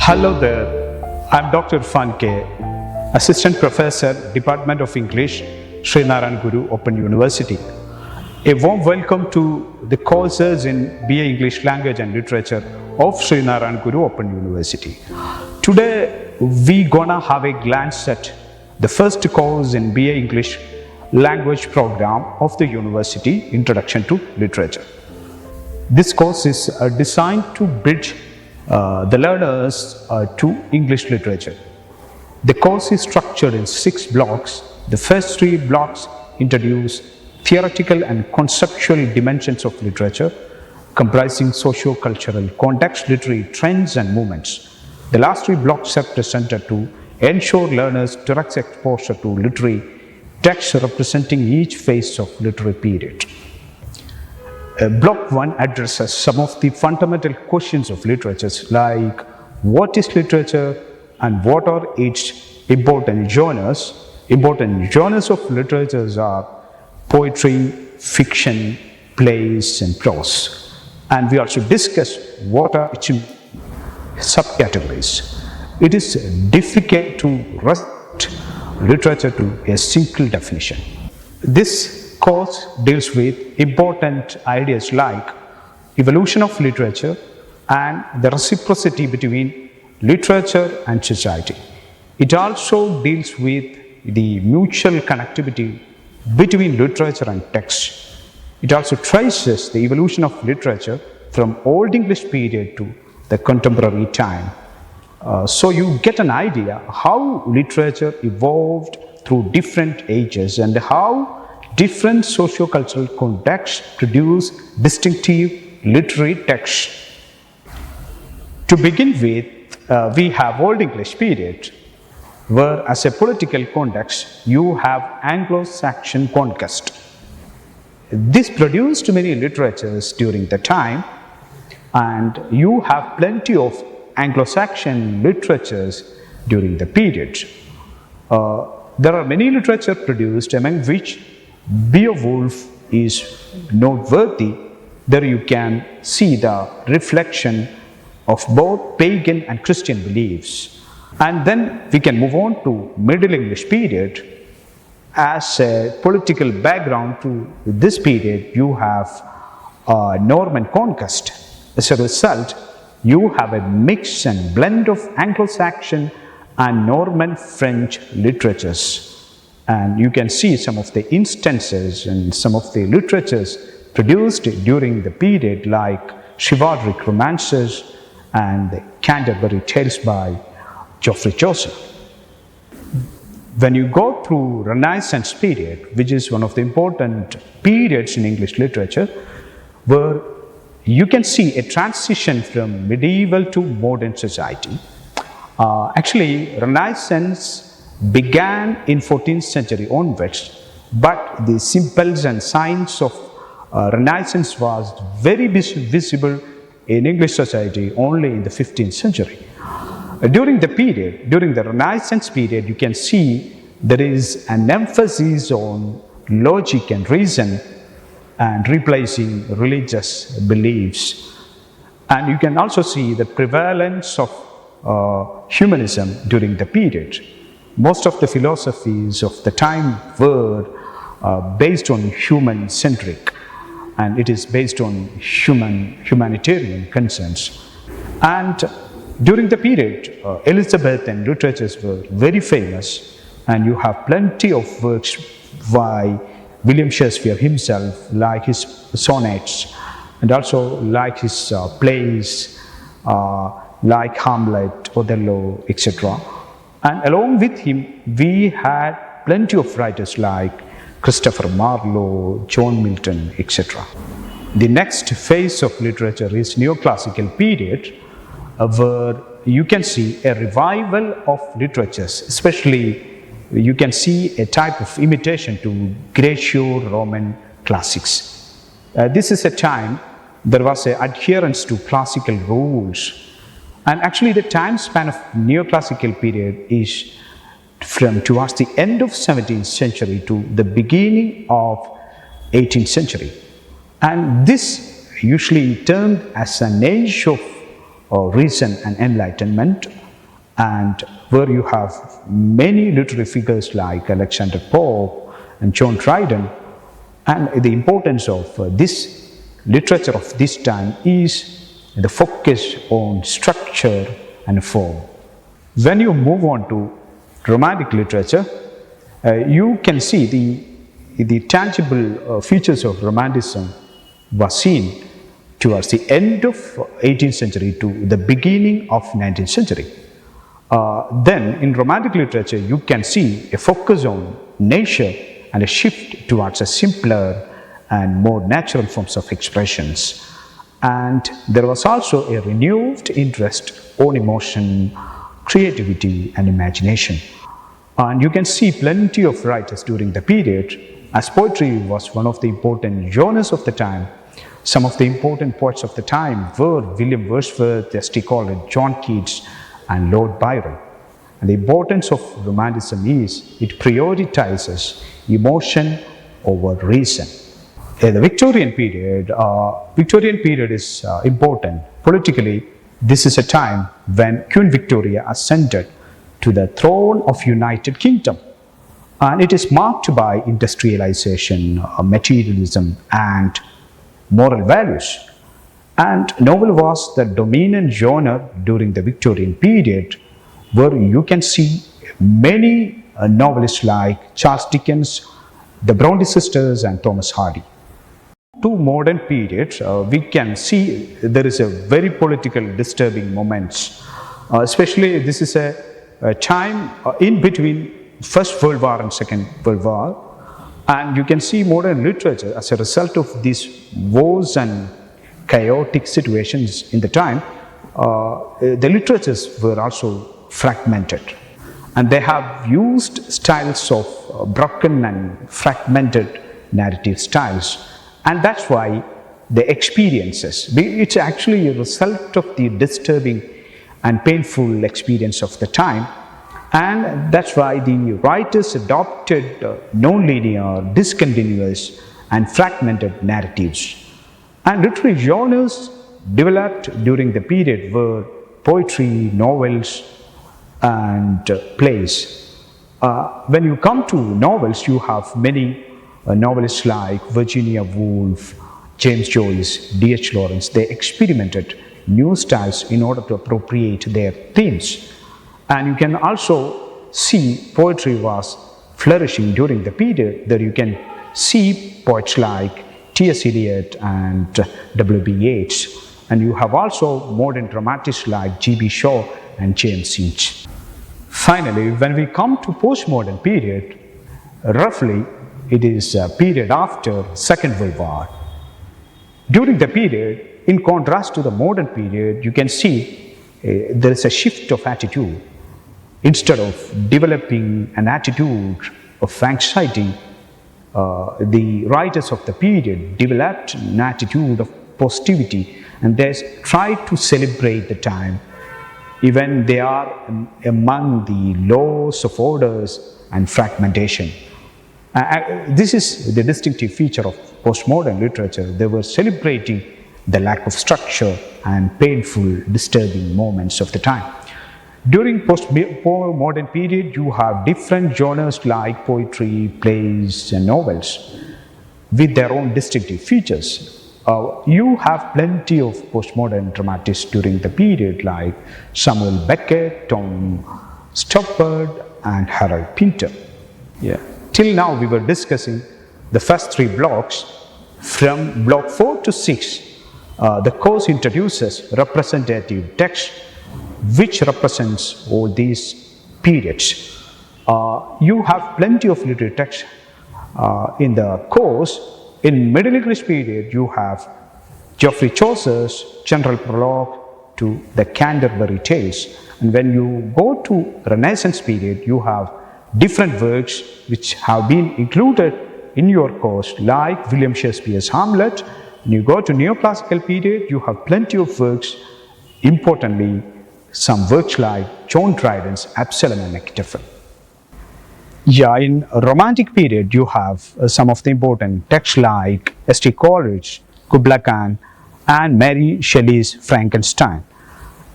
Hello there, I'm Dr. Irfan K, Assistant Professor, Department of English, Sri Narayan Guru Open University. A warm welcome to the courses in BA English Language and Literature of Sri Narayan Guru Open University. Today, we gonna have a glance at the first course in BA English Language program of the university, Introduction to Literature. This course is designed to bridge the learners to English literature. The course is structured in 6 blocks. The first 3 blocks introduce theoretical and conceptual dimensions of literature, comprising socio-cultural context, literary trends and movements. The last 3 blocks are presented to ensure learners direct exposure to literary texts representing each phase of literary period. Block 1 addresses some of the fundamental questions of literature, like what is literature and what are its important genres. Important genres of literature are poetry, fiction, plays and prose. And we also discuss what are its subcategories. It is difficult to restrict literature to a single definition. This course deals with important ideas like evolution of literature and the reciprocity between literature and society. It also deals with the mutual connectivity between literature and text. It also traces the evolution of literature from Old English period to the contemporary time. So you get an idea how literature evolved through different ages and how different socio-cultural contexts produce distinctive literary texts. To begin with, we have Old English period, where as a political context, you have Anglo-Saxon conquest. This produced many literatures during the time, and you have plenty of Anglo-Saxon literatures during the period. There are many literature produced, among which Beowulf is noteworthy. There you can see the reflection of both pagan and Christian beliefs. And then we can move on to Middle English period. As a political background to this period, you have Norman conquest. As a result, you have a mix and blend of Anglo-Saxon and Norman French literatures. And you can see some of the instances and some of the literatures produced during the period, like chivalric romances and the Canterbury Tales by Geoffrey Chaucer. When you go through Renaissance period, which is one of the important periods in English literature, where you can see a transition from medieval to modern society. Actually, Renaissance began in 14th century onwards, but the symbols and signs of Renaissance was very visible in English society only in the 15th century. During the Renaissance period, you can see there is an emphasis on logic and reason and replacing religious beliefs. And you can also see the prevalence of humanism during the period. Most of the philosophies of the time were based on human-centric, and it is based on humanitarian concerns. And during the period, Elizabethan literatures were very famous, and you have plenty of works by William Shakespeare himself, like his sonnets, and also like his plays, like Hamlet, Othello, etc. And along with him, we had plenty of writers like Christopher Marlowe, John Milton, etc. The next phase of literature is Neoclassical period, where you can see a revival of literatures, especially you can see a type of imitation to Greco-Roman classics. This is a time there was an adherence to classical rules. And actually the time span of Neoclassical period is from towards the end of 17th century to the beginning of 18th century. And this usually termed as an age of reason and enlightenment, and where you have many literary figures like Alexander Pope and John Dryden. And the importance of this literature of this time is the focus on structure and form. When you move on to Romantic literature, you can see the tangible features of Romanticism were seen towards the end of 18th century to the beginning of 19th century. Then in Romantic literature, you can see a focus on nature and a shift towards a simpler and more natural forms of expressions. And there was also a renewed interest on emotion, creativity and imagination. And you can see plenty of writers during the period, as poetry was one of the important genres of the time. Some of the important poets of the time were William Wordsworth, S.T. Coleridge, John Keats and Lord Byron. And the importance of Romanticism is it prioritizes emotion over reason. The Victorian period is important. Politically, this is a time when Queen Victoria ascended to the throne of United Kingdom. And it is marked by industrialization, materialism and moral values. And novel was the dominant genre during the Victorian period, where you can see many novelists like Charles Dickens, the Bronte sisters and Thomas Hardy. To modern periods, we can see there is a very political disturbing moments. Especially this is a time in between First World War and Second World War. And you can see modern literature as a result of these wars and chaotic situations in the time. The literatures were also fragmented. And they have used styles of broken and fragmented narrative styles. And that's why the experiences, it's actually a result of the disturbing and painful experience of the time. And that's why the writers adopted non-linear, discontinuous and fragmented narratives. And literary genres developed during the period were poetry, novels and plays. When you come to novels, you have many novelists like Virginia Woolf, James Joyce, D.H. Lawrence. They experimented new styles in order to appropriate their themes. And you can also see poetry was flourishing during the period. There you can see poets like T.S. Eliot and W.B. Yeats. And you have also modern dramatists like G.B. Shaw and James Each. Finally, when we come to postmodern period, roughly it is a period after Second World War. During the period, in contrast to the modern period, you can see there is a shift of attitude. Instead of developing an attitude of anxiety, the writers of the period developed an attitude of positivity, and they tried to celebrate the time, even they are among the loss of orders and fragmentation. This is the distinctive feature of postmodern literature. They were celebrating the lack of structure and painful, disturbing moments of the time. During postmodern period, you have different genres like poetry, plays and novels with their own distinctive features. You have plenty of postmodern dramatists during the period like Samuel Beckett, Tom Stoppard and Harold Pinter. Till now we were discussing the first three blocks. From block 4 to 6, the course introduces representative text which represents all these periods. You have plenty of literary text in the course. In Middle English period, you have Geoffrey Chaucer's general prologue to the Canterbury Tales. And when you go to Renaissance period, you have different works which have been included in your course, like William Shakespeare's Hamlet. When you go to Neoclassical period, you have plenty of works. Importantly, some works like John Dryden's Absalom and Achitophel. In Romantic period, you have some of the important texts like S.T. Coleridge, Kubla Khan and Mary Shelley's Frankenstein.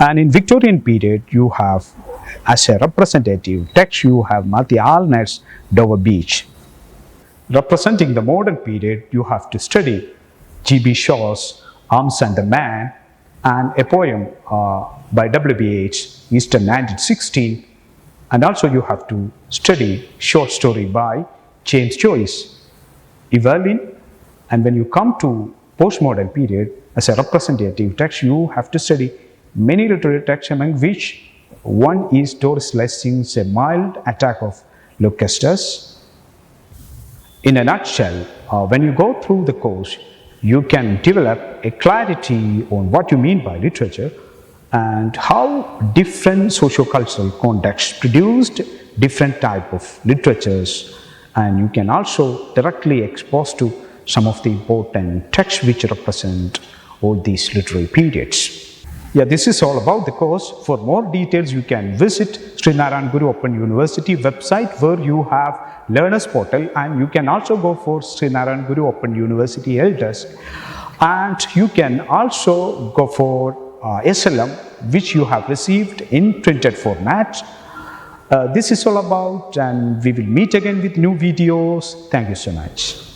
And in Victorian period, you have, as a representative text, you have Matthew Arnold's Dover Beach. Representing the modern period, you have to study G.B. Shaw's Arms and the Man, and a poem by W.B.H. Easton 1916. And also you have to study short story by James Joyce, Evelyn. And when you come to postmodern period, as a representative text, you have to study many literary texts, among which one is Doris Lessing's A Mild Attack of Locusts. In a nutshell, when you go through the course, you can develop a clarity on what you mean by literature and how different socio-cultural contexts produced different type of literatures, and you can also directly expose to some of the important texts which represent all these literary periods. Yeah, this is all about the course. For more details, you can visit Sri Narayan Guru Open University website, where you have learners portal, and you can also go for Sri Narayan Guru Open University Help Desk, and you can also go for SLM, which you have received in printed format. This is all about, and we will meet again with new videos. Thank you so much.